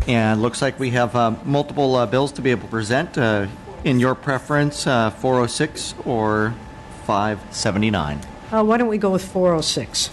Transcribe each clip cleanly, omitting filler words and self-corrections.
And looks like we have multiple bills to be able to present. In your preference, 406 or 579? Why don't we go with 406?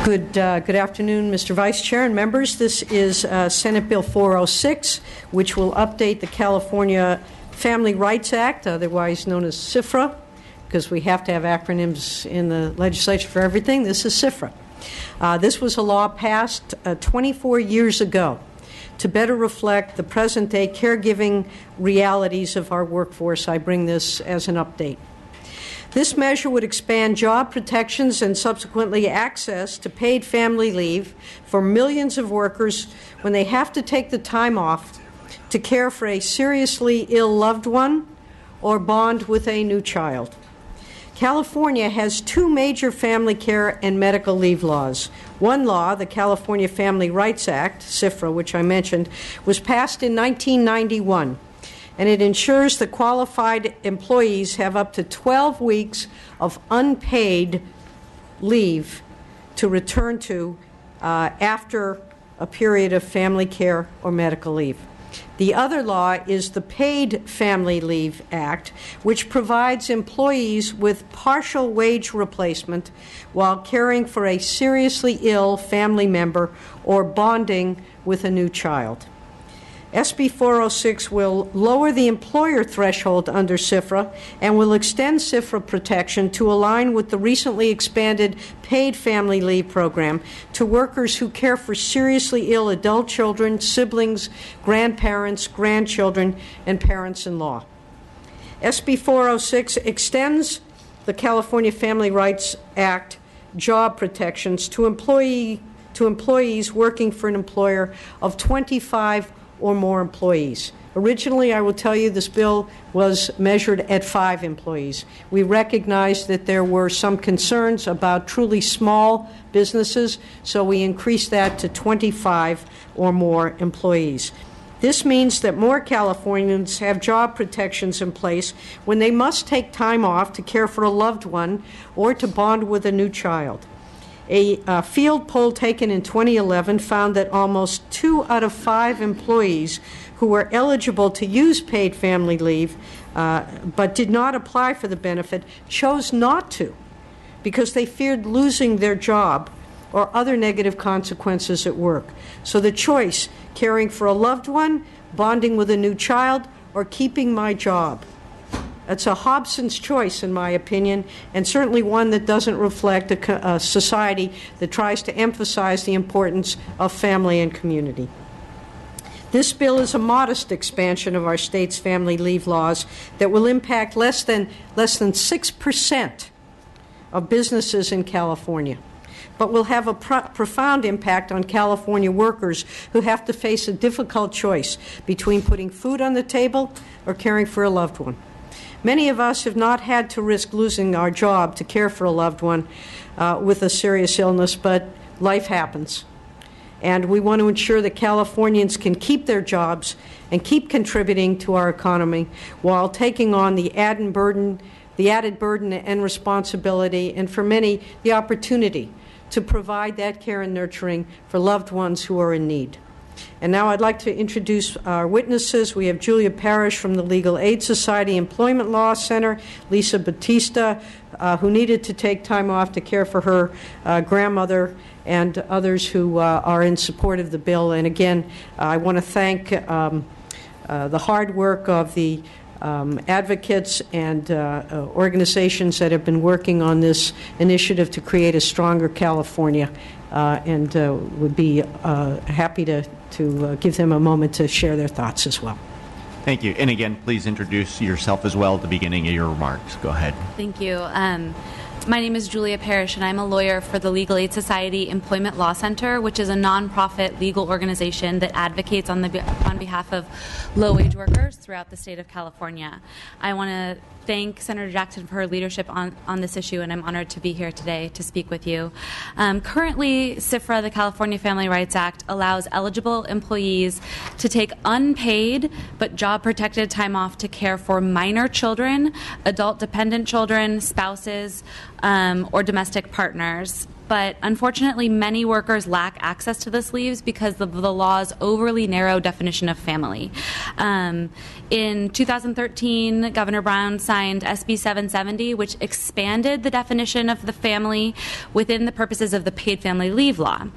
Good afternoon, Mr. Vice Chair and members. This is Senate Bill 406, which will update the California Family Rights Act, otherwise known as CFRA, because we have to have acronyms in the legislature for everything. This is CFRA. This was a law passed 24 years ago to better reflect the present-day caregiving realities of our workforce. I bring this as an update. This measure would expand job protections and subsequently access to paid family leave for millions of workers when they have to take the time off to care for a seriously ill loved one or bond with a new child. California has two major family care and medical leave laws. One law, the California Family Rights Act, CFRA, which I mentioned, was passed in 1991. And it ensures that qualified employees have up to 12 weeks of unpaid leave to return to after a period of family care or medical leave. The other law is the Paid Family Leave Act, which provides employees with partial wage replacement while caring for a seriously ill family member or bonding with a new child. SB 406 will lower the employer threshold under CFRA and will extend CFRA protection to align with the recently expanded paid family leave program to workers who care for seriously ill adult children, siblings, grandparents, grandchildren, and parents-in-law. SB 406 extends the California Family Rights Act job protections to employees working for an employer of 25 or more employees. Originally, I will tell you, this bill was measured at 5 employees. We recognized that there were some concerns about truly small businesses, so we increased that to 25 or more employees. This means that more Californians have job protections in place when they must take time off to care for a loved one or to bond with a new child. A field poll taken in 2011 found that almost 2 out of 5 employees who were eligible to use paid family leave but did not apply for the benefit chose not to because they feared losing their job or other negative consequences at work. So the choice, caring for a loved one, bonding with a new child, or keeping my job. It's a Hobson's choice, in my opinion, and certainly one that doesn't reflect a society that tries to emphasize the importance of family and community. This bill is a modest expansion of our state's family leave laws that will impact less than 6% of businesses in California, but will have a profound impact on California workers who have to face a difficult choice between putting food on the table or caring for a loved one. Many of us have not had to risk losing our job to care for a loved one with a serious illness, but life happens. And we want to ensure that Californians can keep their jobs and keep contributing to our economy while taking on the added burden and responsibility, and for many, the opportunity to provide that care and nurturing for loved ones who are in need. And now I'd like to introduce our witnesses. We have Julia Parrish from the Legal Aid Society Employment Law Center, Lisa Batista, who needed to take time off to care for her grandmother, and others who are in support of the bill. And again, I want to thank the hard work of the advocates and organizations that have been working on this initiative to create a stronger California, and would be happy to give them a moment to share their thoughts as well. Thank you. And again, please introduce yourself as well at the beginning of your remarks. Go ahead. Thank you. My name is Julia Parrish, and I'm a lawyer for the Legal Aid Society Employment Law Center, which is a nonprofit legal organization that advocates on behalf of low-wage workers throughout the state of California. I want to thank Senator Jackson for her leadership on this issue, and I'm honored to be here today to speak with you. Currently, CFRA, the California Family Rights Act, allows eligible employees to take unpaid but job-protected time off to care for minor children, adult-dependent children, spouses, or domestic partners. But unfortunately, many workers lack access to this leave because of the law's overly narrow definition of family. In 2013, Governor Brown signed SB 770, which expanded the definition of the family within the purposes of the paid family leave law.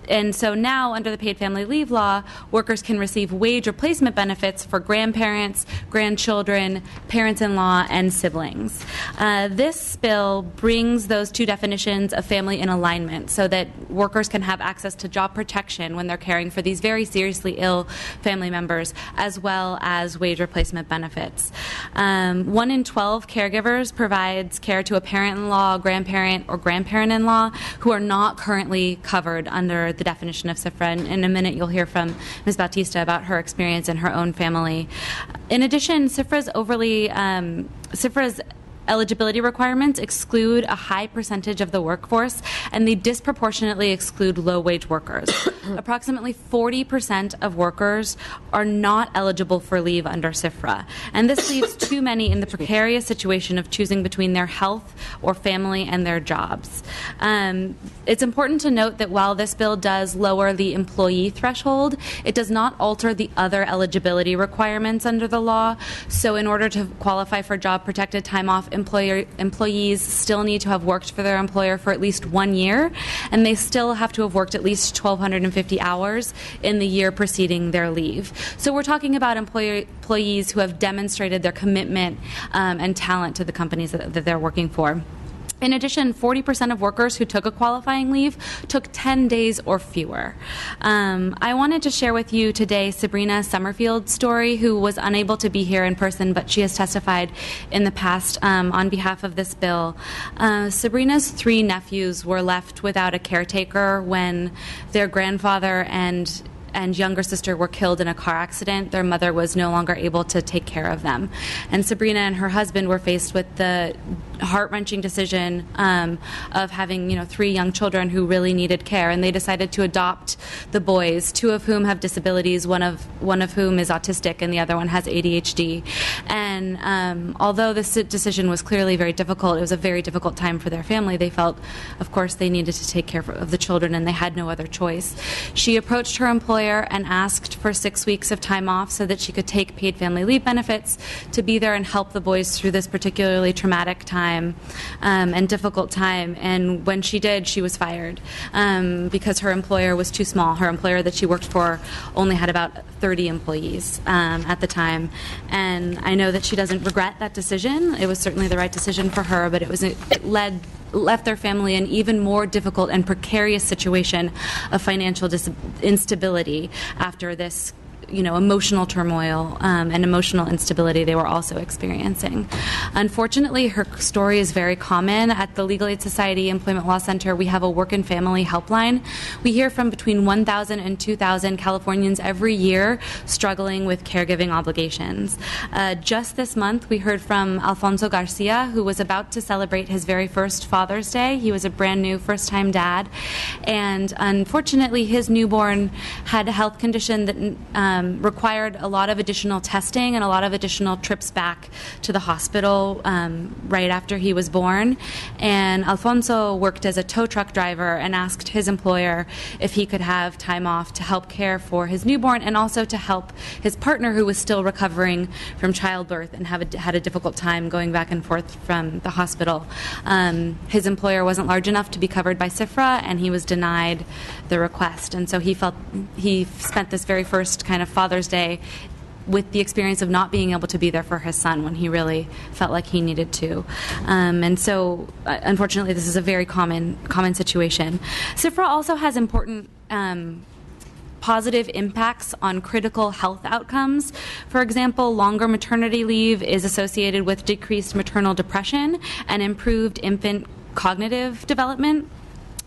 And so now, under the paid family leave law, workers can receive wage replacement benefits for grandparents, grandchildren, parents-in-law, and siblings. This bill brings those two definitions of family in alignment so that workers can have access to job protection when they're caring for these very seriously ill family members, as well as wage replacement benefits. 1 in 12 caregivers provides care to a parent-in-law, grandparent, or grandparent-in-law who are not currently covered under the definition of CFRA. And in a minute, you'll hear from Ms. Bautista about her experience in her own family. In addition, CFRA's eligibility requirements exclude a high percentage of the workforce, and they disproportionately exclude low-wage workers. Approximately 40% of workers are not eligible for leave under CFRA, and this leaves too many in the precarious situation of choosing between their health or family and their jobs. It's important to note that while this bill does lower the employee threshold, it does not alter the other eligibility requirements under the law. So in order to qualify for job-protected time off, employees still need to have worked for their employer for at least 1 year, and they still have to have worked at least 1,250 hours in the year preceding their leave. So we're talking about employees who have demonstrated their commitment and talent to the companies that they're working for. In addition, 40% of workers who took a qualifying leave took 10 days or fewer. I wanted to share with you today Sabrina Summerfield's story, who was unable to be here in person, but she has testified in the past on behalf of this bill. Sabrina's 3 nephews were left without a caretaker when their grandfather and younger sister were killed in a car accident. Their mother was no longer able to take care of them. And Sabrina and her husband were faced with the heart-wrenching decision of having 3 young children who really needed care, and they decided to adopt the boys, 2 of whom have disabilities, one of whom is autistic and the other one has ADHD. And although this decision was clearly very difficult, it was a very difficult time for their family. They felt, of course, they needed to take care of the children, and they had no other choice. She approached her employer and asked for 6 weeks of time off so that she could take paid family leave benefits to be there and help the boys through this particularly traumatic time and difficult time. And when she did, she was fired because her employer was too small. Her employer that she worked for only had about 30 employees at the time. And I know that she doesn't regret that decision. It was certainly the right decision for her, but it left their family in an even more difficult and precarious situation of financial instability after this emotional turmoil and emotional instability they were also experiencing. Unfortunately, her story is very common. At the Legal Aid Society Employment Law Center, we have a work and family helpline. We hear from between 1,000 and 2,000 Californians every year struggling with caregiving obligations. Just this month, we heard from Alfonso Garcia, who was about to celebrate his very first Father's Day. He was a brand new first-time dad, and unfortunately, his newborn had a health condition that required a lot of additional testing and a lot of additional trips back to the hospital right after he was born. And Alfonso worked as a tow truck driver and asked his employer if he could have time off to help care for his newborn and also to help his partner, who was still recovering from childbirth and had a difficult time going back and forth from the hospital. His employer wasn't large enough to be covered by CFRA, and he was denied the request. And so he spent this very first kind of Father's Day with the experience of not being able to be there for his son when he really felt like he needed to. And so, unfortunately, this is a very common situation. CFRA also has important positive impacts on critical health outcomes. For example, longer maternity leave is associated with decreased maternal depression and improved infant cognitive development.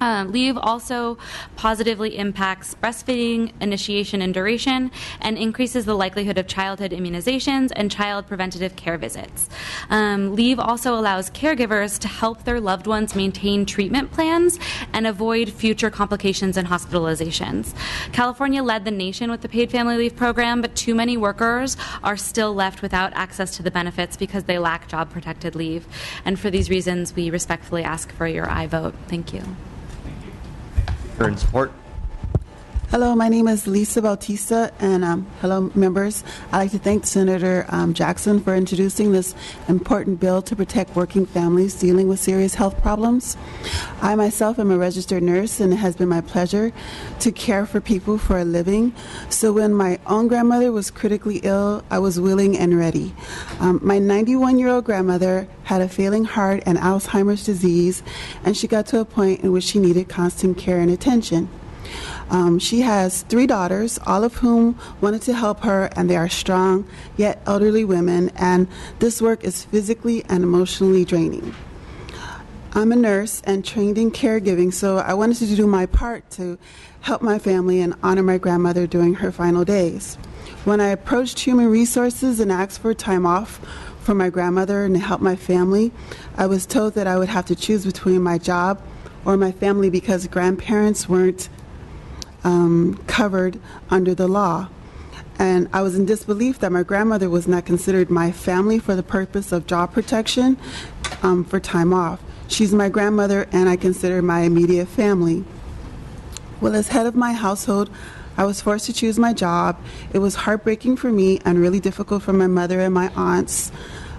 Leave also positively impacts breastfeeding, initiation and duration, and increases the likelihood of childhood immunizations and child preventative care visits. Leave also allows caregivers to help their loved ones maintain treatment plans and avoid future complications and hospitalizations. California led the nation with the paid family leave program, but too many workers are still left without access to the benefits because they lack job-protected leave. And for these reasons, we respectfully ask for your aye vote. Thank you. In support. Hello, my name is Lisa Bautista, and hello, members. I'd like to thank Senator Jackson for introducing this important bill to protect working families dealing with serious health problems. I myself am a registered nurse, and it has been my pleasure to care for people for a living. So when my own grandmother was critically ill, I was willing and ready. My 91-year-old grandmother had a failing heart and Alzheimer's disease, and she got to a point in which she needed constant care and attention. She has 3 daughters, all of whom wanted to help her, and they are strong, yet elderly women, and this work is physically and emotionally draining. I'm a nurse and trained in caregiving, so I wanted to do my part to help my family and honor my grandmother during her final days. When I approached Human Resources and asked for time off for my grandmother and to help my family, I was told that I would have to choose between my job or my family because grandparents weren't covered under the law. And I was in disbelief that my grandmother was not considered my family for the purpose of job protection for time off. She's my grandmother, and I consider my immediate family. Well, as head of my household, I was forced to choose my job. It was heartbreaking for me and really difficult for my mother and my aunts.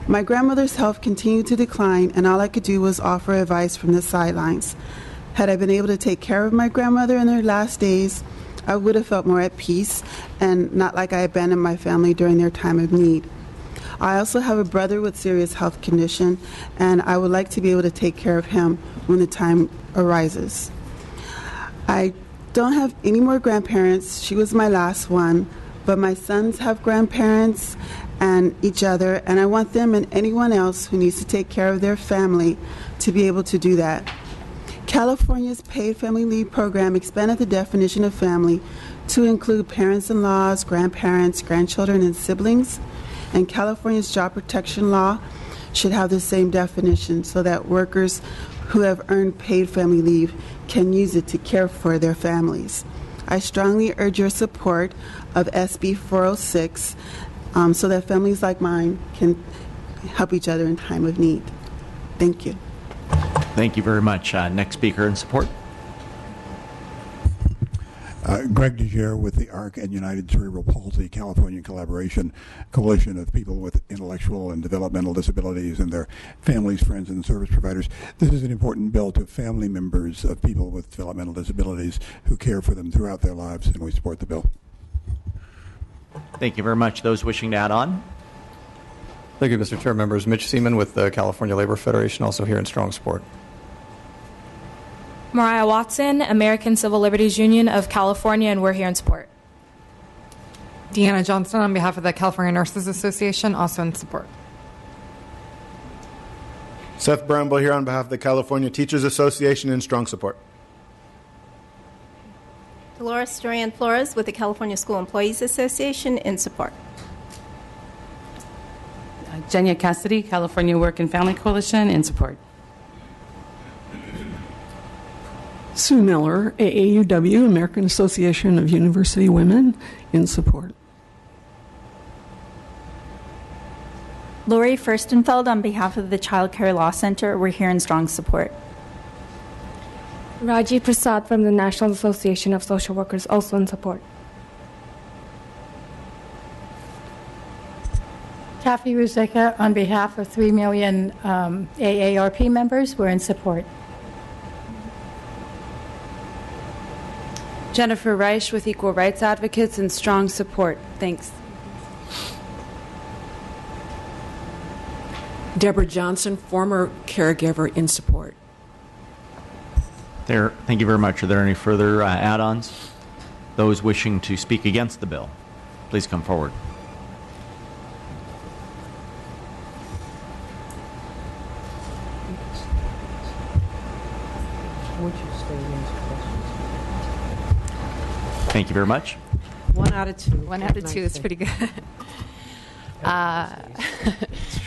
My grandmother's health continued to decline, and all I could do was offer advice from the sidelines. Had I been able to take care of my grandmother in her last days, I would have felt more at peace and not like I abandoned my family during their time of need. I also have a brother with serious health condition, and I would like to be able to take care of him when the time arises. I don't have any more grandparents. She was my last one, but my sons have grandparents and each other, and I want them and anyone else who needs to take care of their family to be able to do that. California's paid family leave program expanded the definition of family to include parents-in-laws, grandparents, grandchildren, and siblings. And California's job protection law should have the same definition so that workers who have earned paid family leave can use it to care for their families. I strongly urge your support of SB 406 so that families like mine can help each other in time of need. Thank you. Thank you very much. Next speaker in support. Greg DeGere with the ARC and United Cerebral Palsy California Collaboration Coalition of people with intellectual and developmental disabilities and their families, friends, and service providers. This is an important bill to family members of people with developmental disabilities who care for them throughout their lives, and we support the bill. Thank you very much. Those wishing to add on. Thank you, Mr. Chair. Members, Mitch Seaman with the California Labor Federation, also here in strong support. Mariah Watson, American Civil Liberties Union of California, and we're here in support. Deanna Johnston on behalf of the California Nurses Association, also in support. Seth Bramble here on behalf of the California Teachers Association, in strong support. Dolores Dorian Flores with the California School Employees Association, in support. Jenya Cassidy, California Work and Family Coalition, in support. Sue Miller, AAUW, American Association of University Women, in support. Lori Furstenfeld on behalf of the Child Care Law Center, we're here in strong support. Raji Prasad from the National Association of Social Workers, also in support. Kathy Ruzeka on behalf of 3 million AARP members, we're in support. Jennifer Reich with Equal Rights Advocates, in strong support. Thanks. Deborah Johnson, former caregiver, in support. Thank you very much. Are there any further add-ons? Those wishing to speak against the bill, please come forward. Thank you very much. 1 out of 2. 1 out of 2 is pretty good.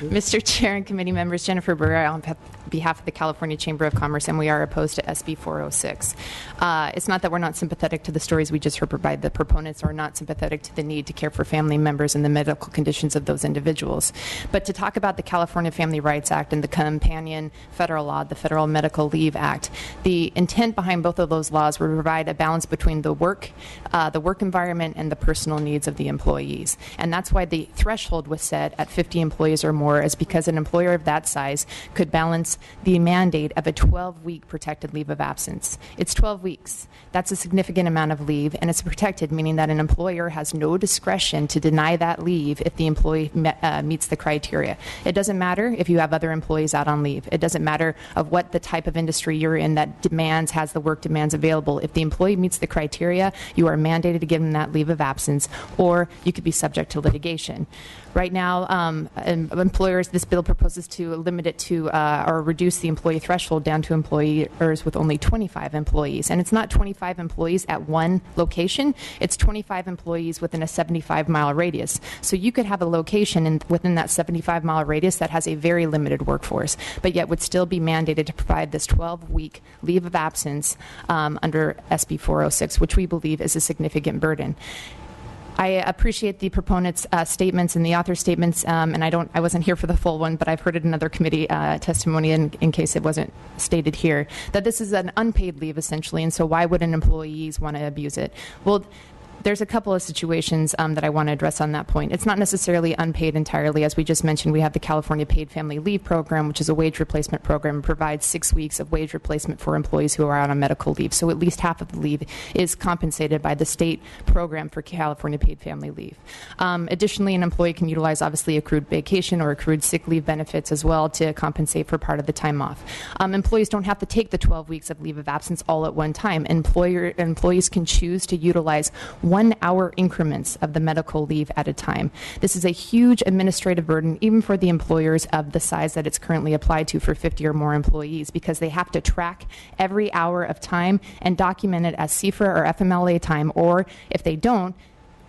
Mr. Chair and committee members, Jennifer Brewer on behalf of the California Chamber of Commerce, and we are opposed to SB 406. It's not that we're not sympathetic to the stories we just heard provide. The proponents are not sympathetic to the need to care for family members and the medical conditions of those individuals. But to talk about the California Family Rights Act and the companion federal law, the Federal Medical Leave Act, the intent behind both of those laws were to provide a balance between the work environment and the personal needs of the employees. And that's why the threshold was set at 50 employees or more, is because an employer of that size could balance the mandate of a 12-week protected leave of absence. It's 12 weeks. That's a significant amount of leave, and it's protected, meaning that an employer has no discretion to deny that leave if the employee meets the criteria. It doesn't matter if you have other employees out on leave. It doesn't matter of what the type of industry you're in that has the work demands available. If the employee meets the criteria, you are mandated to give them that leave of absence, or you could be subject to litigation. Right now, employers, this bill proposes to limit it to or reduce the employee threshold down to employers with only 25 employees. And it's not 25 employees at one location. It's 25 employees within a 75-mile radius. So you could have a location within that 75-mile radius that has a very limited workforce, but yet would still be mandated to provide this 12-week leave of absence under SB 406, which we believe is a significant burden. I appreciate the proponents' statements and the author's statements, and I wasn't here for the full one, but I've heard it in other committee testimony in case it wasn't stated here, that this is an unpaid leave essentially, and so why would an employees want to abuse it? Well, there's a couple of situations that I want to address on that point. It's not necessarily unpaid entirely. As we just mentioned, we have the California Paid Family Leave Program, which is a wage replacement program and provides 6 weeks of wage replacement for employees who are out on medical leave. So at least half of the leave is compensated by the state program for California Paid Family Leave. Additionally, an employee can utilize obviously accrued vacation or accrued sick leave benefits as well to compensate for part of the time off. Employees don't have to take the 12 weeks of leave of absence all at one time. Employees can choose to utilize 1-hour increments of the medical leave at a time. This is a huge administrative burden, even for the employers of the size that it's currently applied to for 50 or more employees, because they have to track every hour of time and document it as CFRA or FMLA time, or if they don't,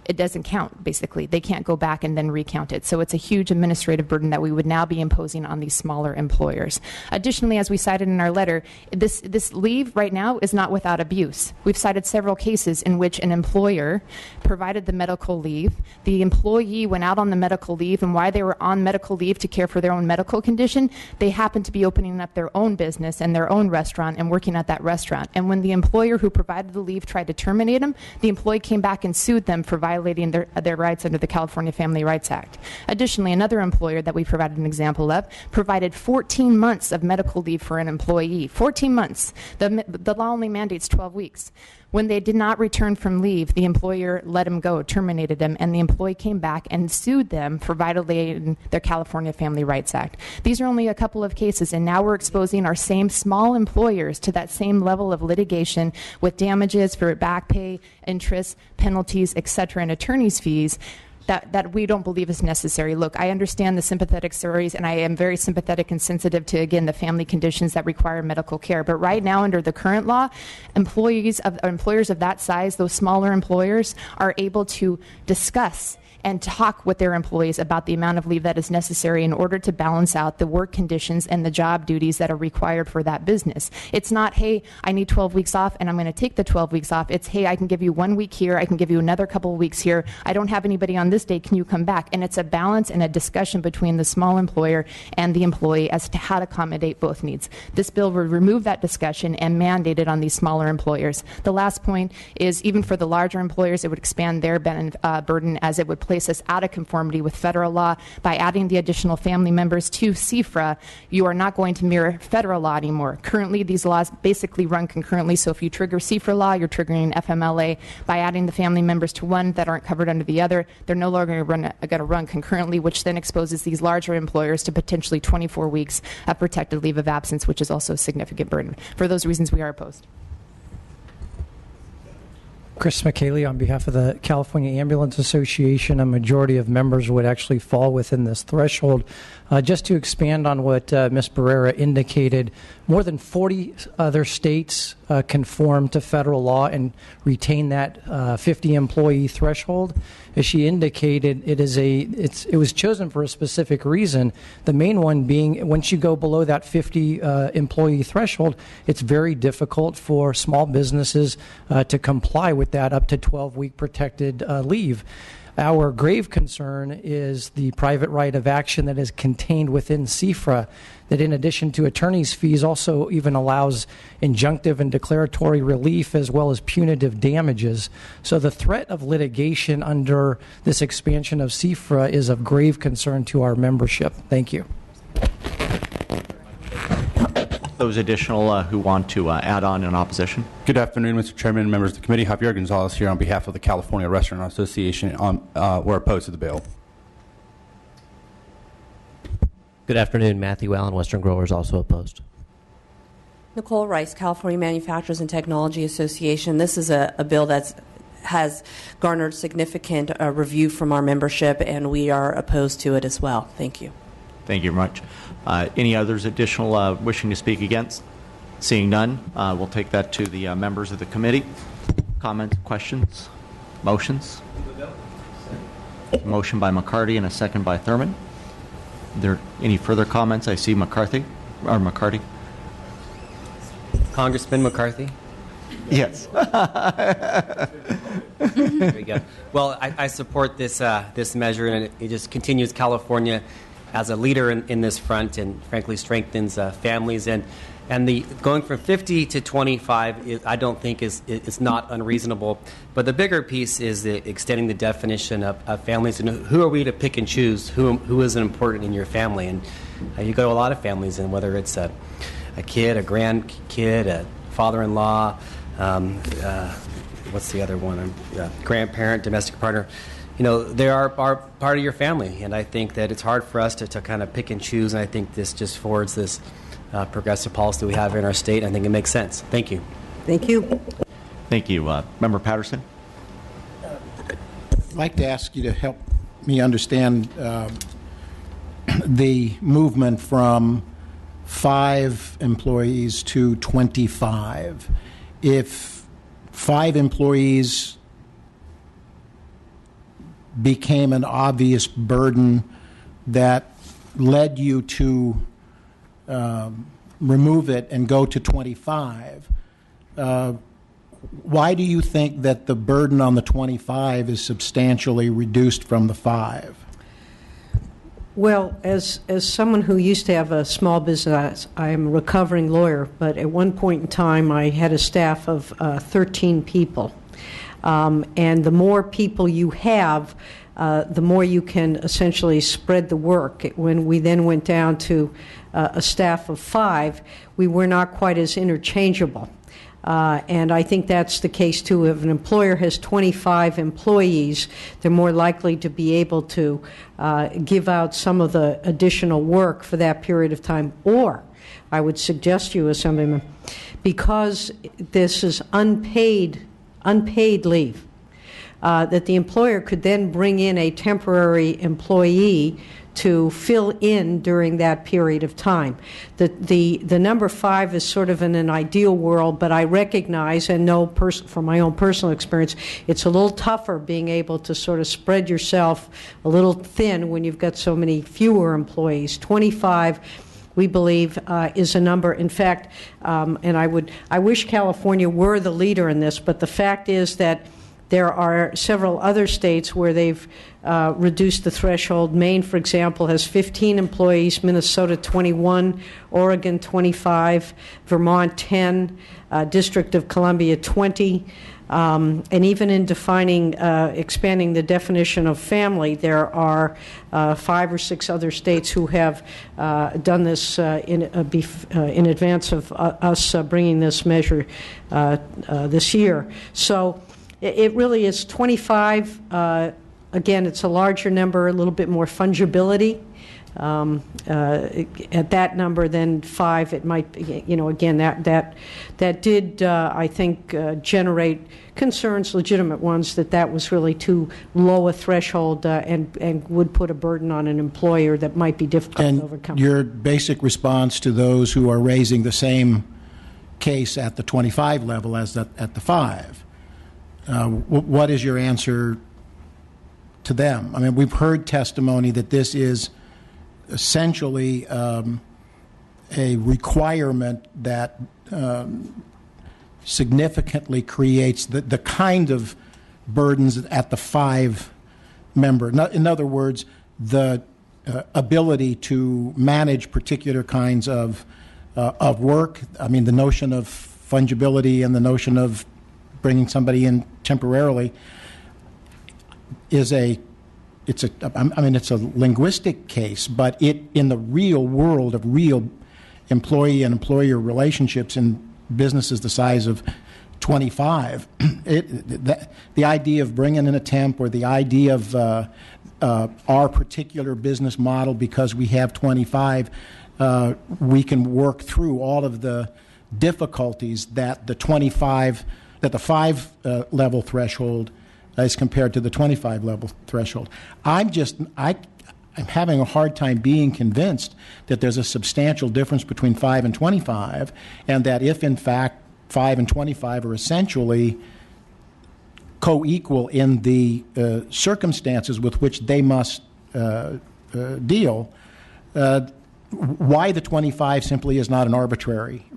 it doesn't count, basically. They can't go back and then recount it. So it's a huge administrative burden that we would now be imposing on these smaller employers. Additionally, as we cited in our letter, this leave right now is not without abuse. We've cited several cases in which an employer provided the medical leave. The employee went out on the medical leave, and while they were on medical leave to care for their own medical condition, they happened to be opening up their own business and their own restaurant and working at that restaurant. And when the employer who provided the leave tried to terminate them, the employee came back and sued them for violating their rights under the California Family Rights Act. Additionally, another employer that we provided an example of provided 14 months of medical leave for an employee. 14 months. The law only mandates 12 weeks. When they did not return from leave, the employer let him go, terminated him, and the employee came back and sued them for violating their California Family Rights Act. These are only a couple of cases, and now we're exposing our same small employers to that same level of litigation with damages for back pay, interest, penalties, etc., and attorney's fees that we don't believe is necessary. Look, I understand the sympathetic stories, and I am very sympathetic and sensitive to, again, the family conditions that require medical care. But right now, under the current law, employers of that size, those smaller employers, are able to discuss and talk with their employees about the amount of leave that is necessary in order to balance out the work conditions and the job duties that are required for that business. It's not, hey, I need 12 weeks off and I'm going to take the 12 weeks off. It's, hey, I can give you 1 week here, I can give you another couple of weeks here. I don't have anybody on this day, can you come back? And it's a balance and a discussion between the small employer and the employee as to how to accommodate both needs. This bill will remove that discussion and mandate it on these smaller employers. The last point is, even for the larger employers, it would expand their burden, as it would place us out of conformity with federal law. By adding the additional family members to CFRA, you are not going to mirror federal law anymore. Currently, these laws basically run concurrently, so if you trigger CFRA law, you're triggering FMLA. By adding the family members to one that aren't covered under the other, they're no longer going to run concurrently, which then exposes these larger employers to potentially 24 weeks of protected leave of absence, which is also a significant burden. For those reasons, we are opposed. Chris McKaylee on behalf of the California Ambulance Association. A majority of members would actually fall within this threshold. Just to expand on what Ms. Barrera indicated, more than 40 other states conform to federal law and retain that 50-employee threshold. As she indicated, it was chosen for a specific reason. The main one being, once you go below that 50-employee threshold, it's very difficult for small businesses to comply with that up to 12-week protected leave. Our grave concern is the private right of action that is contained within CFRA, that in addition to attorney's fees also even allows injunctive and declaratory relief as well as punitive damages. So the threat of litigation under this expansion of CFRA is of grave concern to our membership. Thank you. Those additional who want to add on in opposition. Good afternoon, Mr. Chairman and members of the committee. Javier Gonzalez here on behalf of the California Restaurant Association. We're opposed to the bill. Good afternoon. Matthew Allen, Western Growers, also opposed. Nicole Rice, California Manufacturers and Technology Association. This is a bill that has garnered significant review from our membership, and we are opposed to it as well. Thank you. Thank you very much. Any others additional wishing to speak against? Seeing none, we'll take that to the members of the committee. Comments, questions, motions? Motion by McCarty and a second by Thurman. Are there any further comments? I see McCarthy. Congressman McCarthy? Yes. There we go. Well, I support this measure, and it just continues California as a leader in this front, and frankly strengthens families. And the going from 50 to 25, I don't think is not unreasonable. But the bigger piece is the extending the definition of families, and who are we to pick and choose who is important in your family. And you go to a lot of families, and whether it's a kid, a grandkid, a father-in-law, what's the other one? Grandparent, domestic partner. You know, they are part of your family, and I think that it's hard for us to kind of pick and choose, and I think this just forwards this progressive policy we have in our state. I think it makes sense. Thank you. Thank you. Thank you. Member Patterson? I'd like to ask you to help me understand the movement from 5 employees to 25. If 5 employees became an obvious burden that led you to remove it and go to 25, why do you think that the burden on the 25 is substantially reduced from the 5? Well, as someone who used to have a small business, I'm a recovering lawyer, but at one point in time I had a staff of 13 people. And the more people you have, the more you can essentially spread the work. When we then went down to a staff of 5, we were not quite as interchangeable. And I think that's the case, too. If an employer has 25 employees, they're more likely to be able to give out some of the additional work for that period of time. Or, I would suggest to you, Assemblyman, because this is unpaid leave, that the employer could then bring in a temporary employee to fill in during that period of time. The number 5 is sort of in an ideal world, but I recognize and know from my own personal experience, it's a little tougher being able to sort of spread yourself a little thin when you've got so many fewer employees. 25, we believe, is a number. In fact, and I wish California were the leader in this, but the fact is that there are several other states where they've reduced the threshold. Maine, for example, has 15 employees, Minnesota 21, Oregon 25, Vermont 10, District of Columbia 20. And even in defining, expanding the definition of family, there are 5 or 6 other states who have done this in advance of us bringing this measure this year. So it really is 25. Again, it's a larger number, a little bit more fungibility. At that number, then 5, it might be, again, that did, I think, generate concerns, legitimate ones, that was really too low a threshold and would put a burden on an employer that might be difficult to overcome. Your basic response to those who are raising the same case at the 25 level as at the 5, what is your answer to them? I mean, we've heard testimony that this is essentially a requirement that significantly creates the kind of burdens at the 5 member. In other words, the ability to manage particular kinds of work. I mean, the notion of fungibility and the notion of bringing somebody in temporarily is it's a linguistic case, but in the real world of real employee and employer relationships in businesses the size of 25, the idea of bringing in a temp, or the idea of our particular business model, because we have 25, we can work through all of the difficulties that the 5 level threshold as compared to the 25 level threshold. I'm having a hard time being convinced that there's a substantial difference between 5 and 25, and that if in fact 5 and 25 are essentially co-equal in the circumstances with which they must deal, why the 25 simply is not an arbitrary.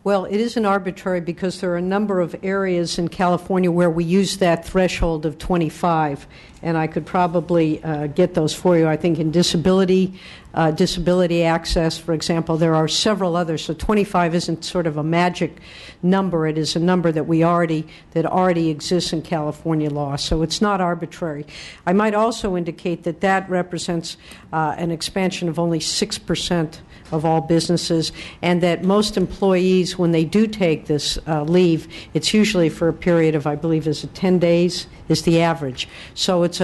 Well, it isn't arbitrary because there are a number of areas in California where we use that threshold of 25, and I could probably get those for you. I think in disability access, for example, there are several others. So 25 isn't sort of a magic number. It is a number that already exists in California law. So it's not arbitrary. I might also indicate that represents an expansion of only 6% of all businesses, and that most employees, when they do take this leave, it's usually for a period of, I believe, 10 days is the average. So it's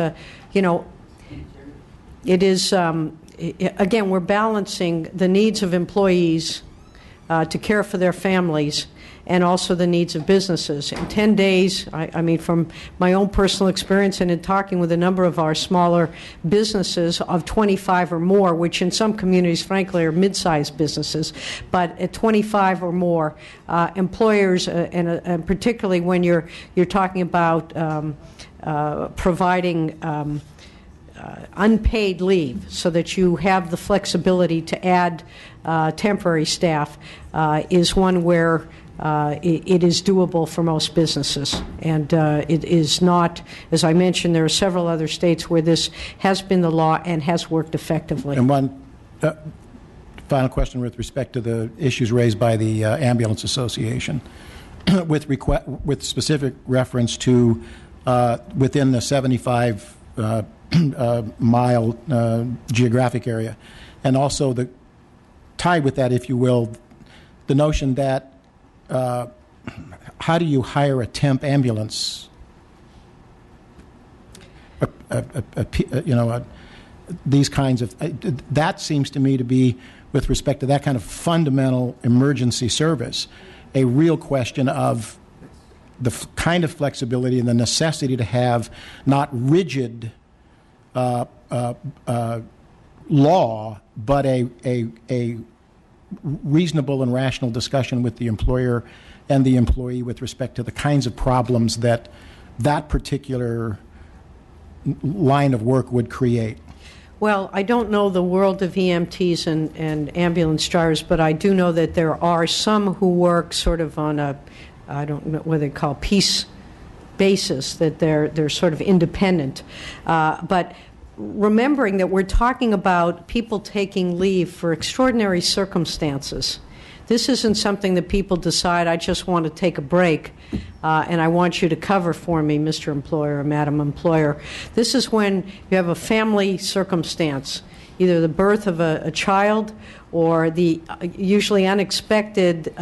it is, again, we're balancing the needs of employees to care for their families and also the needs of businesses. In 10 days, I mean, from my own personal experience and in talking with a number of our smaller businesses of 25 or more, which in some communities, frankly, are mid-sized businesses, but at 25 or more, employers, and particularly when you're talking about providing unpaid leave so that you have the flexibility to add temporary staff, is one where it is doable for most businesses. And it is not, as I mentioned, there are several other states where this has been the law and has worked effectively. And one final question with respect to the issues raised by the Ambulance Association, with specific reference to within the 75 mile geographic area, and also tied with that, if you will, the notion that how do you hire a temp ambulance? These kinds of that seems to me to be, with respect to that kind of fundamental emergency service, a real question of the kind of flexibility and the necessity to have not rigid law, but a reasonable and rational discussion with the employer and the employee with respect to the kinds of problems that particular line of work would create. Well, I don't know the world of EMTs and ambulance drivers, but I do know that there are some who work sort of on I don't know what they call piece basis, that they're sort of independent. But remembering that we're talking about people taking leave for extraordinary circumstances. This isn't something that people decide, I just want to take a break and I want you to cover for me, Mr. Employer or Madam Employer. This is when you have a family circumstance. either the birth of a child or the usually unexpected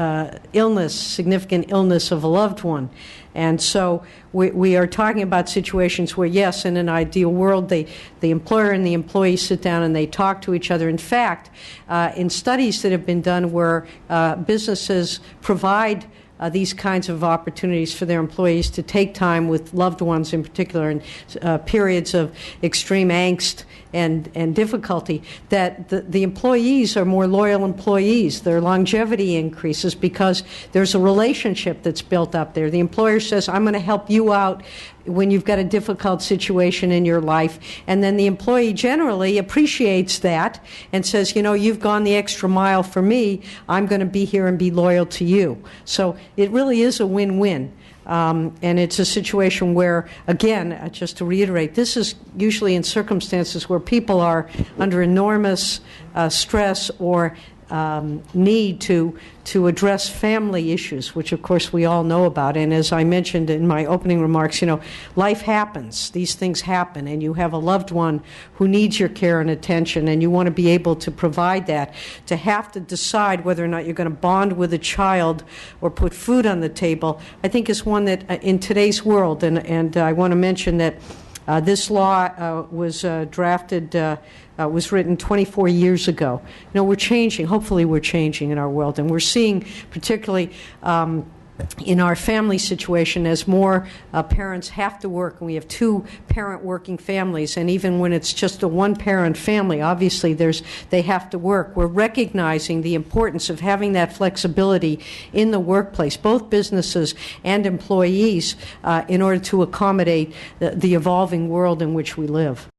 illness, significant illness of a loved one. And so we are talking about situations where, yes, in an ideal world, the employer and the employee sit down and they talk to each other. In fact, in studies that have been done where businesses provide these kinds of opportunities for their employees to take time with loved ones in particular in periods of extreme angst and difficulty, that the employees are more loyal employees. Their longevity increases because there's a relationship that's built up there. The employer says, I'm going to help you out when you've got a difficult situation in your life. And then the employee generally appreciates that and says, you know, you've gone the extra mile for me. I'm going to be here and be loyal to you. So it really is a win-win. And it's a situation where, again, just to reiterate, this is usually in circumstances where people are under enormous stress or need to address family issues, which of course we all know about. And as I mentioned in my opening remarks, you know, life happens. These things happen, and you have a loved one who needs your care and attention, and you want to be able to provide that. To have to decide whether or not you're going to bond with a child or put food on the table, I think is one that in today's world, and I want to mention that this law was drafted was written 24 years ago. You know, we're changing. Hopefully we're changing in our world. And we're seeing, particularly in our family situation, as more parents have to work, and we have two-parent working families, and even when it's just a one-parent family, obviously they have to work. We're recognizing the importance of having that flexibility in the workplace, both businesses and employees, in order to accommodate the evolving world in which we live.